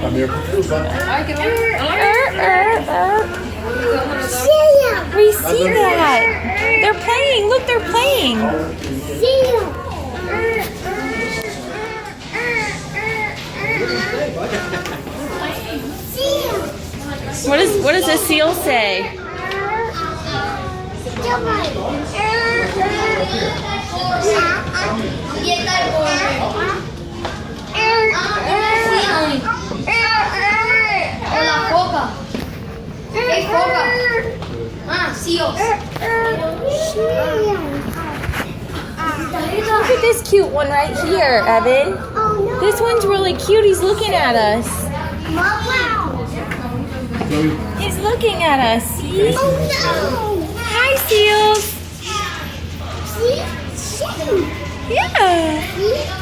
Tá meio confuso, We see that. They're playing. Look, they're playing. What does the seal say? Seals. Look at this cute one right here, Evan. This one's really cute. He's looking at us. He's looking at us. See? Hi, seals. Yeah.